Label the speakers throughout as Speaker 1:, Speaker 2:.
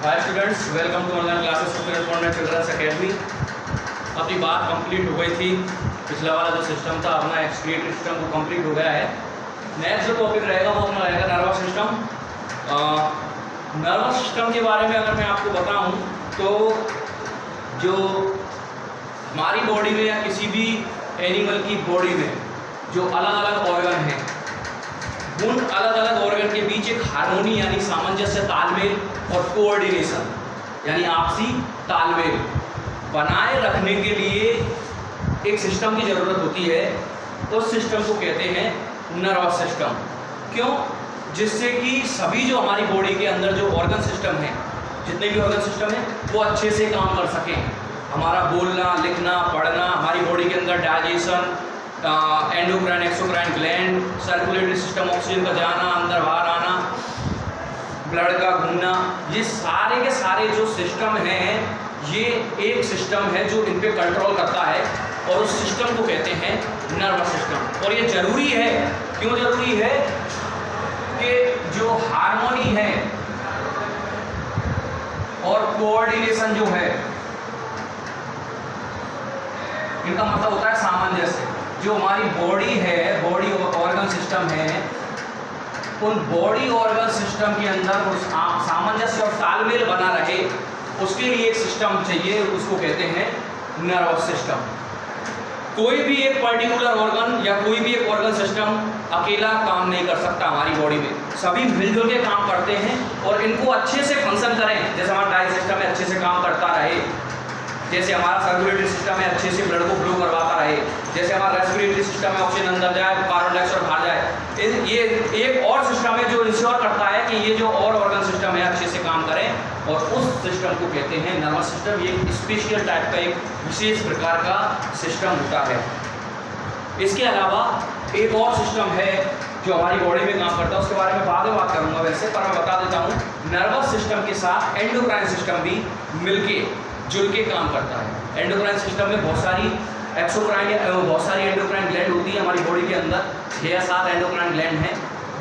Speaker 1: Hi students, welcome to online classes student children's academy. अपनी बात complete हो गई थी। पिछला वाला जो सिस्टम था अपना एक्सक्रीटरी सिस्टम वो कंप्लीट हो गया है। नेक्स्ट जो टॉपिक रहेगा वो अपना रहेगा नर्वस सिस्टम। नर्वस सिस्टम के बारे में अगर मैं आपको बताऊं तो जो हमारी बॉडी में या किसी भी एनिमल की बॉडी में जो अलग अलग ऑर्गन हैं, उन अलग अलग ऑर्गन के बीच एक हार्मोनी यानी सामंजस्य, तालमेल और कोऑर्डिनेशन यानी आपसी तालमेल बनाए रखने के लिए एक सिस्टम की ज़रूरत होती है। उस सिस्टम को कहते हैं नर्वस सिस्टम। क्यों? जिससे कि सभी जो हमारी बॉडी के अंदर जो ऑर्गन सिस्टम है, जितने भी ऑर्गन सिस्टम है वो अच्छे से काम कर सकें। हमारा बोलना, लिखना, पढ़ना, हमारी बॉडी के अंदर digestion, endocrine exocrine gland, circulatory system, oxygen का जाना, अंदर बाहर आना, ब्लड का घूमना, ये सारे के सारे जो सिस्टम हैं ये एक सिस्टम है जो इन पे कंट्रोल करता है और उस सिस्टम को कहते हैं नर्वस सिस्टम। और ये ज़रूरी है। क्यों ज़रूरी है? कि जो हार्मोनी है और कोऑर्डिनेशन जो है, इनका मतलब होता है सामंजस्य। जो हमारी बॉडी है, बॉडी ऑर्गन सिस्टम है, उन बॉडी ऑर्गन सिस्टम के अंदर उस सामंजस्य और तालमेल बना रहे, उसके लिए एक सिस्टम चाहिए, उसको कहते हैं नर्वस सिस्टम। कोई भी एक पर्टिकुलर ऑर्गन या कोई भी एक ऑर्गन सिस्टम अकेला काम नहीं कर सकता हमारी बॉडी में। सभी मिलजुल के काम करते हैं और इनको अच्छे से फंक्शन करें। जैसे हमारा डाइजेस्ट सिस्टम है अच्छे से काम करता रहे, जैसे हमारा सर्कुलेटरी सिस्टम है अच्छे से ब्लड को फ्लो करवाता रहे, जैसे हमारा रेस्पिरेटरी सिस्टम में ऑक्सीजन अंदर जाए, कार्बन डाइऑक्साइड बाहर जाए। ये एक और सिस्टम है जो इंश्योर करता है कि ये जो और ऑर्गन सिस्टम है अच्छे से काम करें और उस सिस्टम को कहते हैं नर्वस सिस्टम। ये एक स्पेशल टाइप का, एक विशेष प्रकार का सिस्टम होता है। इसके अलावा एक और सिस्टम है जो हमारी बॉडी में काम करता है, उसके बारे में बाद में बात करूँगा वैसे, पर मैं बता देता हूँ। नर्वस सिस्टम के साथ एंडोक्राइन सिस्टम भी मिलके जुल के काम करता है। एंडोक्राइन सिस्टम में बहुत सारी एंडोक्राइन ग्लैंड होती है हमारी बॉडी के अंदर। 6 या 7 एंडोक्राइन ग्लैंड हैं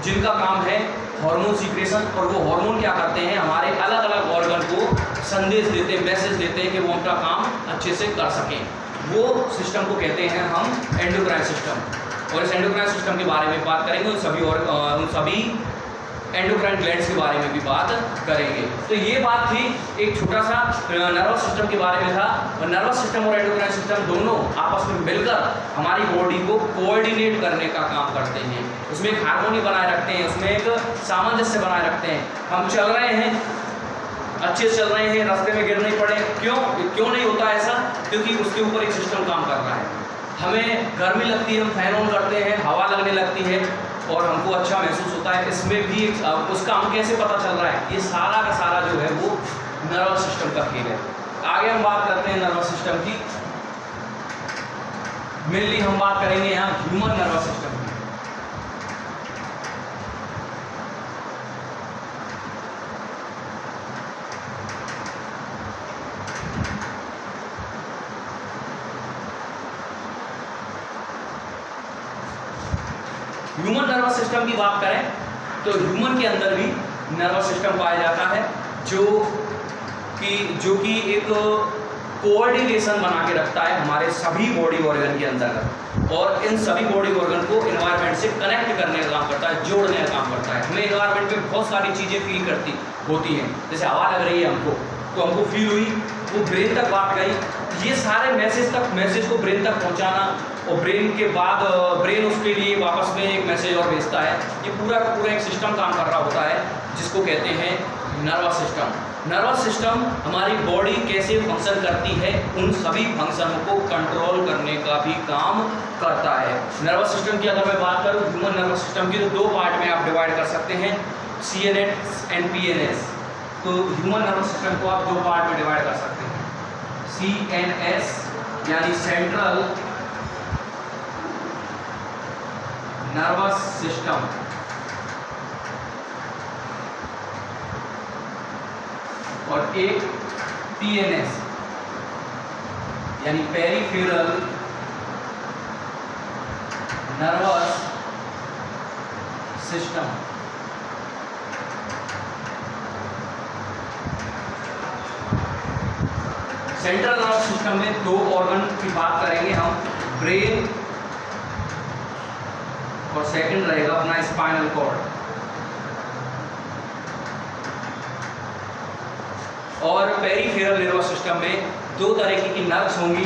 Speaker 1: जिनका काम है हार्मोन सीक्रेशन। और वो हार्मोन क्या करते हैं, हमारे अलग अलग ऑर्गन को संदेश देते हैं, मैसेज देते हैं कि वो उनका काम अच्छे से कर सकें। वो सिस्टम को कहते हैं हम एंडोक्राइन सिस्टम। और इस एंडोक्राइन सिस्टम के बारे में बात करेंगे, उन सभी एंडोक्राइन ग्लैंड्स के बारे में भी बात करेंगे। तो ये बात थी, एक छोटा सा नर्वस सिस्टम के बारे में था। और नर्वस सिस्टम और एंडोक्राइन सिस्टम दोनों आपस में मिलकर हमारी बॉडी को कोऑर्डिनेट करने का काम करते हैं। उसमें एक हार्मोनी बनाए रखते हैं, उसमें एक सामंजस्य बनाए रखते हैं। हम चल रहे हैं, अच्छे से चल रहे हैं, रास्ते में गिर नहीं पड़े। क्यों नहीं होता ऐसा? क्योंकि उसके ऊपर एक सिस्टम काम कर रहा है। हमें गर्मी लगती है, हम फैन ऑन करते हैं, हवा लगने लगती है और हमको अच्छा महसूस होता है। इसमें भी उसका हम कैसे पता चल रहा है? ये सारा का सारा जो है वो नर्वस सिस्टम का खेल है। आगे हम बात करते हैं नर्वस सिस्टम की। मेनली हम बात करेंगे यहाँ ह्यूमन नर्वस सिस्टम की। ह्यूमन नर्वस सिस्टम की बात करें तो ह्यूमन के अंदर भी नर्वस सिस्टम पाया जाता है जो कि एक कोऑर्डिनेशन बना के रखता है हमारे सभी बॉडी ऑर्गन के अंदर और इन सभी बॉडी ऑर्गन को एनवायरनमेंट से कनेक्ट करने का काम करता है, जोड़ने का काम करता है। हमें एनवायरनमेंट में बहुत सारी चीज़ें फील होती हैं। जैसे हवा लग रही है हमको, तो हमको फील हुई, वो ब्रेन तक बात गई। ये सारे मैसेज को ब्रेन तक पहुंचाना और ब्रेन के बाद ब्रेन उसके लिए वापस में एक मैसेज और भेजता है। ये पूरा एक सिस्टम काम कर रहा होता है जिसको कहते हैं नर्वस सिस्टम। नर्वस सिस्टम हमारी बॉडी कैसे फंक्शन करती है, उन सभी फंक्शनों को कंट्रोल करने का भी काम करता है। नर्वस सिस्टम की अगर मैं बात करूँ ह्यूमन नर्वस सिस्टम की, तो 2 पार्ट में आप डिवाइड कर सकते हैं, CNS एंड PNS। तो ह्यूमन नर्वस सिस्टम को आप 2 पार्ट में डिवाइड कर सकते हैं। CNS यानी सेंट्रल नर्वस सिस्टम और एक PNS यानी peripheral nervous system. Central nervous system में दो ऑर्गन की बात करेंगे हम, ब्रेन और सेकंड रहेगा अपना स्पाइनल कॉर्ड। और पेरिफेरल नर्वस सिस्टम में दो तरीके की नर्व्स होंगी,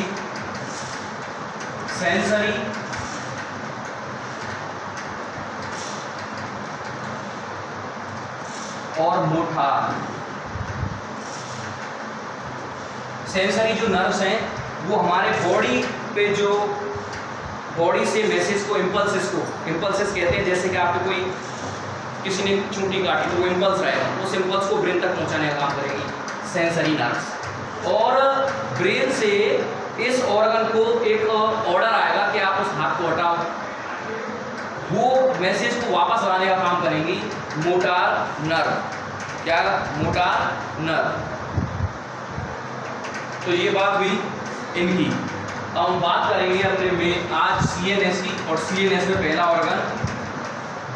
Speaker 1: सेंसरी और मोटार। सेंसरी जो नर्व्स हैं वो हमारे बॉडी पे जो बॉडी से मैसेज को इम्पल्सेस कहते हैं। जैसे कि आपको कोई किसी ने चूंटी काटी तो वो इम्पल्स रहेगा, उस इम्पल्स को ब्रेन तक पहुंचाने का काम करेगी सेंसरी नर्व्स। और ब्रेन से इस ऑर्गन को एक ऑर्डर आएगा कि आप उस हाथ को हटाओ, वो मैसेज को वापस लाने का काम करेंगी मोटार नर्व। क्या? Motor nerve. तो ये बात हुई इनकी। अब हम बात करेंगे अपने में आज सीएनएस की, और सीएनएस में पहला ऑर्गन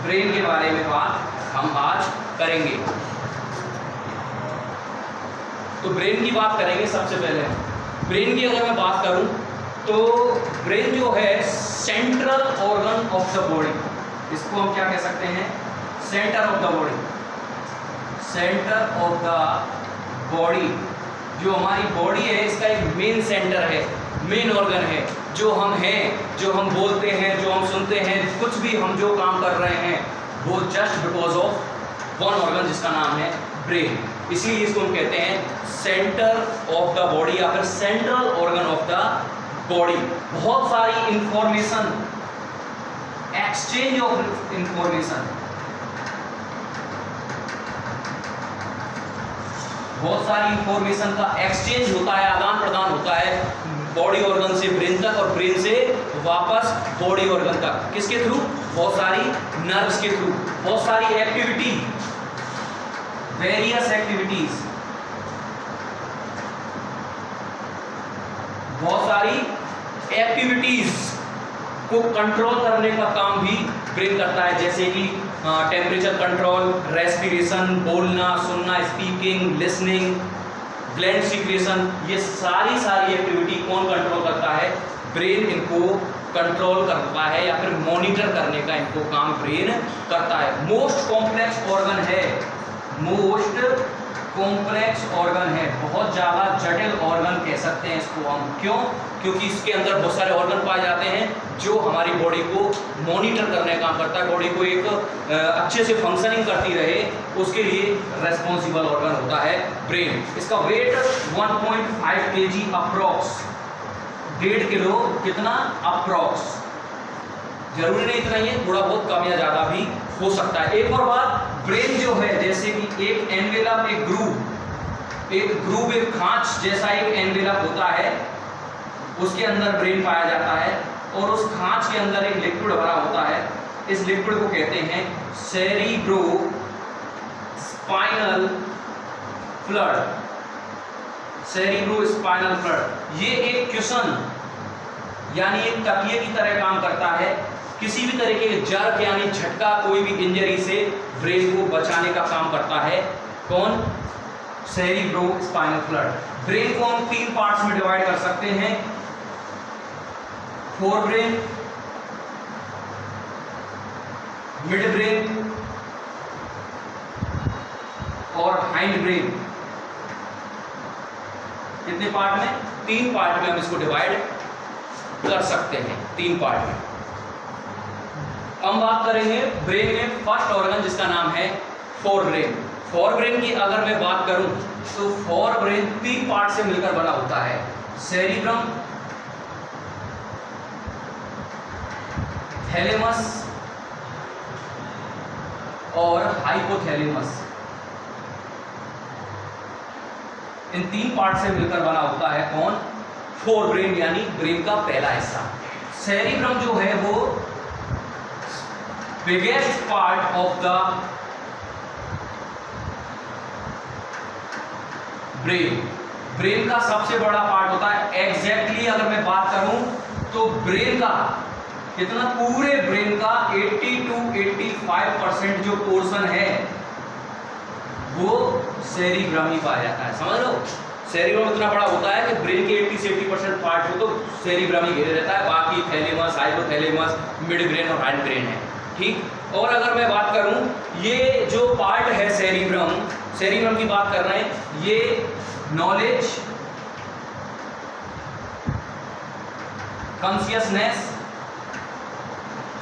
Speaker 1: ब्रेन के बारे में बात हम आज करेंगे। तो ब्रेन की बात करेंगे सबसे पहले। ब्रेन की अगर मैं बात करूं तो ब्रेन जो है central organ of the body, इसको हम क्या कह सकते हैं? Centre of the body. Centre of the body, जो हमारी बॉडी है इसका एक मेन सेंटर है, मेन ऑर्गन है। जो हम हैं, जो हम बोलते हैं, जो हम सुनते हैं, कुछ भी हम जो काम कर रहे हैं वो just because of one organ जिसका नाम है ब्रेन। इसीलिए इसको हम कहते हैं सेंटर ऑफ द बॉडी या फिर central organ of the body. बहुत सारी इंफॉर्मेशन, एक्सचेंज ऑफ इंफॉर्मेशन, बहुत सारी इंफॉर्मेशन का एक्सचेंज होता है, आदान प्रदान होता है बॉडी ऑर्गन से ब्रेन तक और ब्रेन से वापस बॉडी ऑर्गन तक। किसके थ्रू? बहुत सारी नर्व्स के थ्रू। बहुत सारी एक्टिविटी, वेरियस एक्टिविटीज, बहुत सारी एक्टिविटीज को कंट्रोल करने का काम भी ब्रेन करता है। जैसे कि टेम्परेचर कंट्रोल, रेस्पिरेशन, बोलना, सुनना, स्पीकिंग, लिसनिंग, ग्लैंड सीक्रेशन, ये सारी एक्टिविटी कौन कंट्रोल करता है? ब्रेन इनको कंट्रोल करता है या फिर मॉनिटर करने का इनको काम ब्रेन करता है। मोस्ट कॉम्प्लेक्स ऑर्गन है, मोस्ट कॉम्प्लेक्स ऑर्गन है, बहुत ज़्यादा जटिल ऑर्गन कह सकते हैं इसको हम। क्यों? क्योंकि इसके अंदर बहुत सारे ऑर्गन पाए जाते हैं जो हमारी बॉडी को मॉनिटर करने का काम करता है, बॉडी को एक अच्छे से फंक्शनिंग करती रहे उसके लिए रेस्पॉन्सिबल ऑर्गन होता है ब्रेन। इसका वेट 1.5 kg अप्रॉक्स, 1.5 किलो, कितना? अप्रॉक्स। जरूरी नहीं इतना ही है, थोड़ा बहुत कम या ज़्यादा भी हो सकता है। एक और बात, ब्रेन जो है जैसे कि एक एनवेलप, एक ग्रूव, एक खांच जैसा एक एनवेलप होता है, उसके अंदर ब्रेन पाया जाता है और उस खांच के अंदर एक लिक्विड भरा होता है। इस लिक्विड को कहते हैं cerebro spinal fluid. Cerebro spinal fluid ये एक क्वेश्चन यानी एक तकिए की तरह काम करता है। किसी भी तरीके के जर्क यानी झटका, कोई भी इंजरी से ब्रेन को बचाने का काम करता है। कौन? Cerebro spinal fluid. ब्रेन को हम 3 पार्ट्स में डिवाइड कर सकते हैं, फोर ब्रेन, मिड ब्रेन और हाइंड ब्रेन। कितने पार्ट में? 3 पार्ट में हम इसको डिवाइड कर सकते हैं, 3 पार्ट में। हम बात करेंगे ब्रेन में फर्स्ट ऑर्गन जिसका नाम है फोर ब्रेन। फोर ब्रेन की अगर मैं बात करूं तो फोर ब्रेन 3 पार्ट से मिलकर बना होता है, सेरिब्रम, थैलेमस और हाइपोथैलेमस। इन 3 पार्ट से मिलकर बना होता है कौन? फोर ब्रेन यानी ब्रेन का पहला हिस्सा। सेरिब्रम जो है वो biggest part of the brain का सबसे बड़ा पार्ट होता है। एग्जैक्टली अगर मैं बात करूं तो ब्रेन का कितना? पूरे ब्रेन का 80 to 85% जो पोर्शन है वो सेरिब्रम ही पाया जाता है। समझ लो, सेरिब्रम इतना बड़ा होता है कि ब्रेन के 80 से 80% पार्ट को तो सेरिब्रम ही घेरे रहता है, बाकी थैलेमस, हाइपोथैलेमस, मिड ब्रेन और हाइंड ब्रेन है। ठीक। और अगर मैं बात करूं, ये जो पार्ट है सेरिब्रम की बात कर रहे हैं, ये नॉलेज, कॉन्शियसनेस,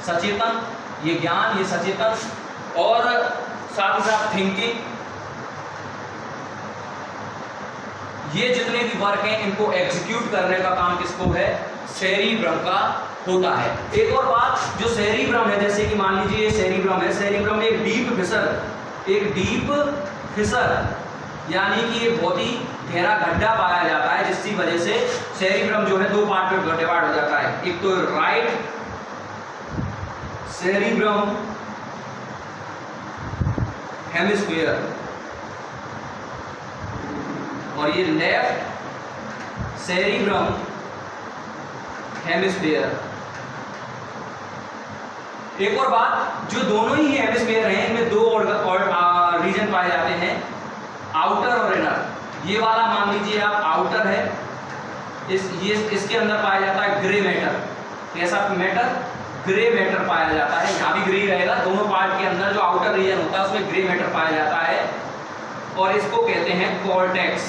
Speaker 1: सचेतन, ये ज्ञान, ये सचेतन, और साथ ही साथ थिंकिंग, ये जितने भी वर्क हैं इनको एग्जीक्यूट करने का काम किसको है? सेरिब्रम का होता है। एक और बात, जो सेरिब्रम है, जैसे कि मान लीजिए ये सेरिब्रम है, सेरिब्रम में एक डीप फिशर यानी कि ये बहुत ही गहरा गड्ढा पाया जाता है, जिसकी वजह से सेरिब्रम जो है दो पार्ट में डिवाइड हो जाता है। एक तो राइट सेरिब्रम हेमिस्फीयर और ये लेफ्ट सेरिब्रम हेमिस्फीयर। एक और बात, जो दोनों ही हेमिस्फीयर हैं, इनमें दो और रीजन पाए जाते हैं, आउटर और इनर। ये वाला मान लीजिए आप आउटर है, इसके अंदर पाया जाता है ग्रे मैटर। कैसा मैटर? ग्रे मैटर पाया जाता है। यहाँ भी ग्रे रहेगा, दोनों पार्ट के अंदर जो आउटर रीजन होता है उसमें ग्रे मैटर पाया जाता है, और इसको कहते हैं कॉर्टेक्स।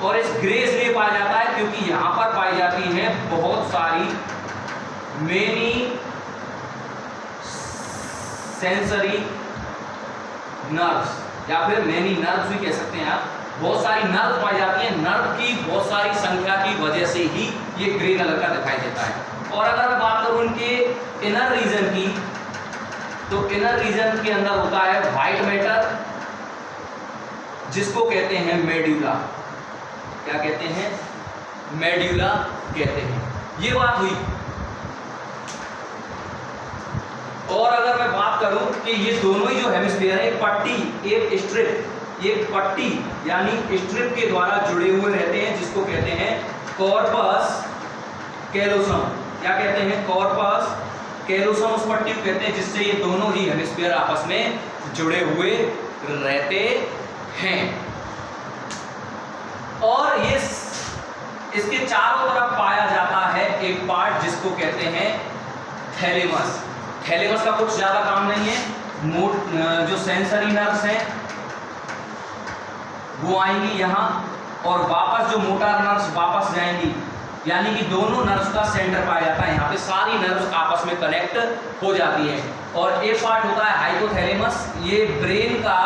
Speaker 1: और इस ग्रे इसलिए पाया जाता है क्योंकि यहाँ पर पाई जाती हैं बहुत सारी मेनी सेंसरी नर्व्स, या फिर मेनी नर्व्स भी कह सकते हैं आप। बहुत सारी नर्व पाई जाती हैं, नर्व की बहुत सारी संख्या की वजह से ही ये ग्रे कलर का दिखाई देता है। और अगर मैं बात करूं इनके इनर रीजन की, तो इनर रीजन के अंदर होता है व्हाइट मैटर, जिसको कहते हैं मेड्यूला। क्या कहते हैं? मेड्यूला कहते हैं। ये बात हुई। और अगर मैं बात करूं कि ये दोनों ही जो हेमिस्फीयर है, एक पट्टी यानी स्ट्रिप के द्वारा जुड़े हुए रहते हैं, जिसको कहते हैं कॉर्पस कैलोसम। क्या कहते हैं? कॉर्पस कैलोसम उस पट्टी को कहते हैं जिससे ये दोनों ही हेमिस्फीयर आपस में जुड़े हुए रहते हैं। और ये इसके चारों तरफ पाया जाता है एक पार्ट जिसको कहते हैं थैलेमस। थैलेमस का कुछ ज्यादा काम नहीं है, जो सेंसरी नर्व्स हैं वो आएंगी यहाँ, और वापस जो मोटर नर्व्स वापस जाएंगी, यानी कि दोनों नर्व्स का सेंटर पाया जाता है। यहाँ पे सारी नर्व्स आपस में कनेक्ट हो जाती हैं। और एक पार्ट होता है हाइपोथैलेमस, ये ब्रेन का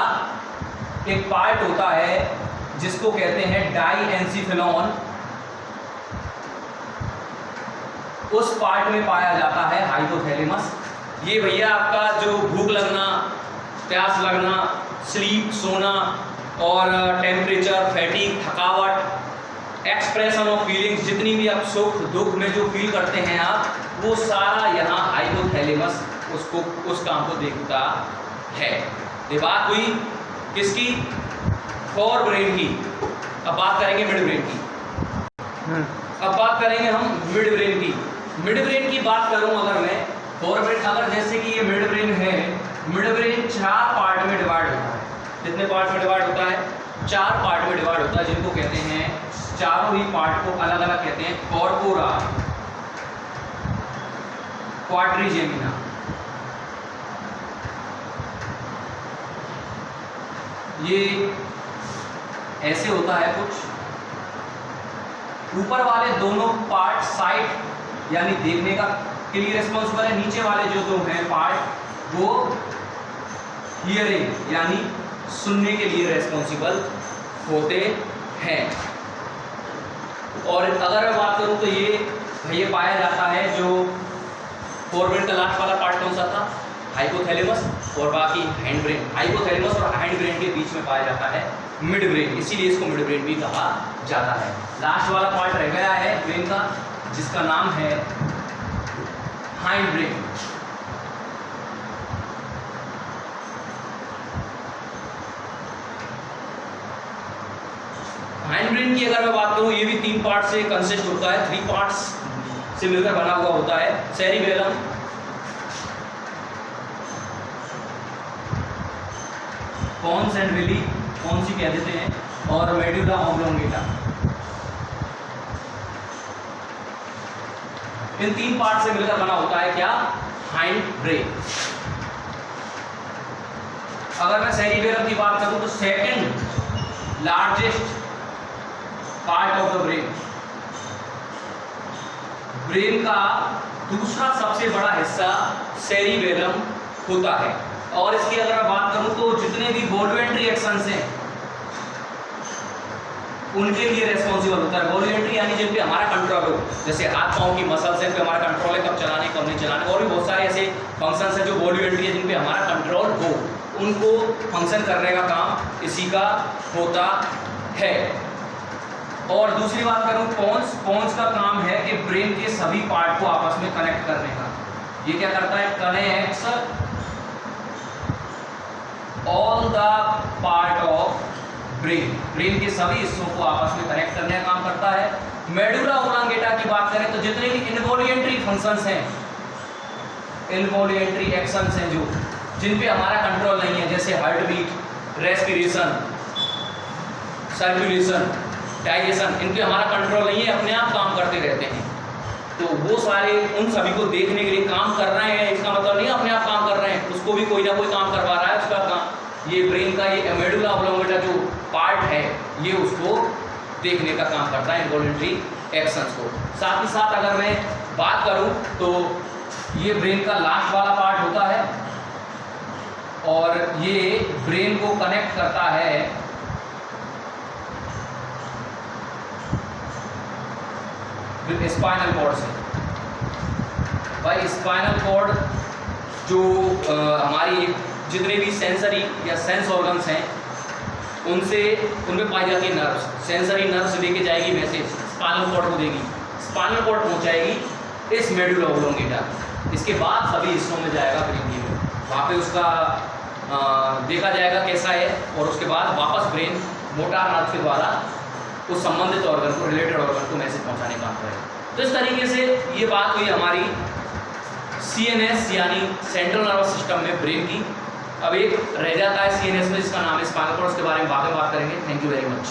Speaker 1: एक पार्ट होता है जिसको कहते हैं डाईएंसिफिलॉन। उस पार्ट में पाया जाता है हाइपोथैलेमस। ये भैया आपका जो भूख लगना, प्यास लगना, स्लीप सोना, और टेम्परेचर, फैटिग, थकावट, एक्सप्रेशन ऑफ फीलिंग्स, जितनी भी आप सुख दुख में जो फील करते हैं आप, वो सारा यहाँ हाइपोथैलेमस उस काम को देखता है। ये बात हुई किसकी? फोर ब्रेन की। अब बात करेंगे मिड ब्रेन की। अब बात करेंगे हम मिड ब्रेन की। मिड ब्रेन की बात करूं अगर मैं, फोर ब्रेन, अगर जैसे कि ये मिड ब्रेन है, मिड ब्रेन 4 पार्ट में डिवाइड होता है। कितने पार्ट में डिवाइड होता है? 4 पार्ट में डिवाइड होता है, जिनको कहते हैं, चारों ही पार्ट को अलग अलग कहते हैं कॉर्पोरा, क्वाड्रिजेमिना। ये ऐसे होता है कुछ। ऊपर वाले दोनों पार्ट साइट यानी देखने का के लिए रिस्पॉन्सिबल है, नीचे वाले जो दो हैं पार्ट वो हियरिंग यानी सुनने के लिए रिस्पॉन्सिबल होते हैं। और अगर मैं बात करूं तो ये पाया जाता है, जो फोरब्रेन का लास्ट वाला पार्ट कौन सा था? हाइपोथैलेमस, और बाकी हैंड ब्रेन। हाइपोथैलेमस और हैंड ब्रेन के बीच में पाया जाता है मिड ब्रेन, इसीलिए इसको मिड ब्रेन भी कहा जाता है। लास्ट वाला पार्ट रह गया है ब्रेन का, जिसका नाम है हाइंड ब्रेन। हाइंड ब्रेन की अगर मैं बात करूं, ये भी 3 पार्ट से कंसिस्ट होता है, 3 पार्ट्स से मिलकर बना हुआ होता है। सेरिबेलम, पोन्स एंड विली, कौन सी कह देते हैं, और मेडुला ऑब्लोंगेटा। इन 3 पार्ट से मिलकर बना होता है क्या, हाइंड ब्रेन। अगर मैं सेरिबेलम की बात करूं तो second largest part of the brain, brain का दूसरा सबसे बड़ा हिस्सा सेरिबेलम होता है। और इसकी अगर मैं बात करूं तो जितने भी वॉल्यूंटरी एक्शंस हैं उनके लिए रेस्पॉन्सिबल होता है। वॉल्यूंटरी यानी जिन पे हमारा कंट्रोल हो, जैसे हाथ पांव की मसल्स हैं, पे हमारा कंट्रोल है कब चलाने कब नहीं चलाने, और भी बहुत सारे ऐसे फंक्शंस हैं जो वॉल्यूंटरी है जिन पे हमारा कंट्रोल हो, उनको फंक्शन करने का काम इसी का होता है। और दूसरी बात करूं पोन्स, पोन्स का काम है कि ब्रेन के सभी पार्ट को आपस में कनेक्ट करने का। ये क्या करता है, connects all the part of brain, brain के सभी हिस्सों को आपस में कनेक्ट करने का काम करता है। मेडुला ऑब्लोंगेटा की बात करें तो जितने भी इनवॉल्यूंटरी फंक्शंस हैं, इनवॉल्यूंटरी एक्शंस हैं जो जिन पे हमारा कंट्रोल नहीं है, जैसे heart beat, respiration, circulation, digestion, इन पे हमारा कंट्रोल नहीं है, अपने आप काम करते रहते हैं। तो वो सारे उन सभी को देखने के लिए काम कर रहे हैं, इसका मतलब नहीं अपने आप काम कर रहे हैं, उसको भी कोई ना कोई काम करवा रहा है। उसका काम ये ब्रेन का ये मेडुला ऑब्लोंगेटा जो पार्ट है ये उसको देखने का काम करता है, इनवॉल्यूंटरी एक्शंस को। साथ ही साथ अगर मैं बात करूं तो ये ब्रेन का लास्ट वाला पार्ट होता है और ये ब्रेन को कनेक्ट करता है स्पाइनल कॉर्ड से। भाई स्पाइनल कॉर्ड जो हमारी जितने भी सेंसरी या सेंस ऑर्गन्स हैं उनमें पाई जाती है नर्व्स, सेंसरी नर्व्स लेके जाएगी मैसेज स्पाइनल कॉर्ड को देगी, स्पाइनल कॉर्ड पहुंचाएगी इस मेडुला ऑब्लोंगेटा, इसके बाद सभी हिस्सों में जाएगा ब्रेन में, वहाँ पे उसका देखा जाएगा कैसा है, और उसके बाद वापस ब्रेन मोटार नर्व के द्वारा उस संबंधित ऑर्गन को, रिलेटेड ऑर्गन को मैसेज पहुंचाने का काम करेगा। तो इस तरीके से ये बात हुई हमारी CNS यानी सेंट्रल नर्वस सिस्टम में ब्रेन की। अब एक रह जाता है CNS में जिसका नाम है स्पाइनल कॉर्ड, उसके बारे में बाद में बात करेंगे। Thank you very much.